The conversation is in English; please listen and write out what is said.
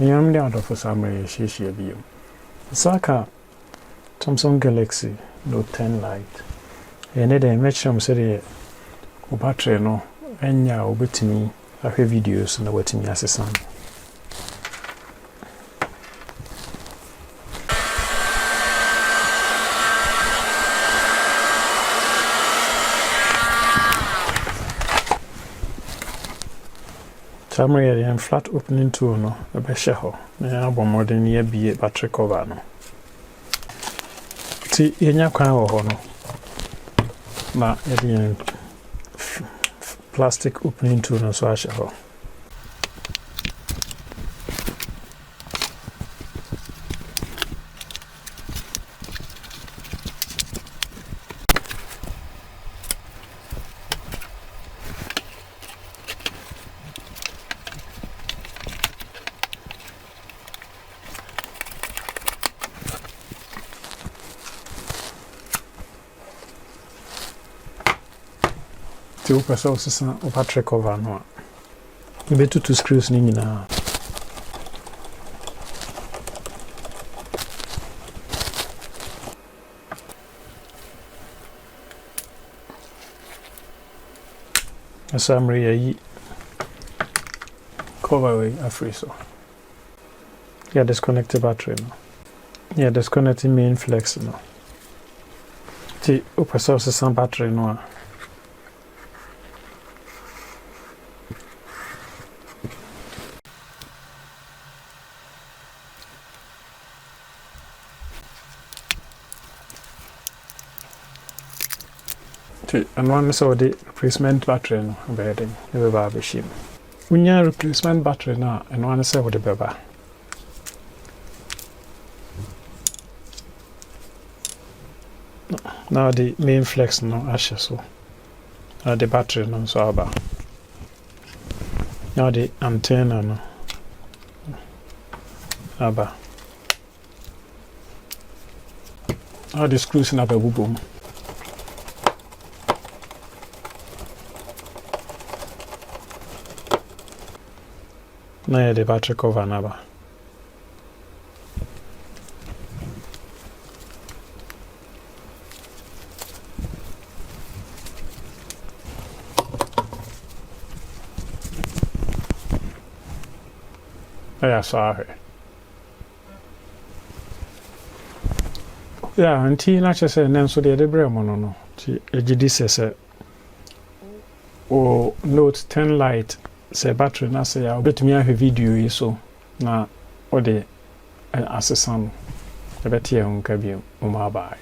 I'm down for summary. She be. Saka Samsung Galaxy Note 10 Lite. And then make sure say the battery no enya obetimi ahwe videos na watimi asesa. Summary and flat opening tool no a be ho na abo modern ye bi battery cover no ti yenya kwan wo ho no na ye plastic opening tool no so a ho ti upasa usisa battery cover no ibetu two screws ni nyina summary yi cover way afri so yeah disconnect the battery no yeah disconnect the main flex no ti upasa usisa battery no and one so the replacement battery no bedding the baba machine unya replacement battery na and one so the baba now the main flex no asha so the battery no so aba now the antenna no aba all the screws na babubum na the battery cover naba I saw her. Yeah, and tea not just and then so the bremo no. Ejidi o Note 10 Lite say battery na say ya obetumi ahwe video yi so na o de asesa no ebeti e honka bi o ma bai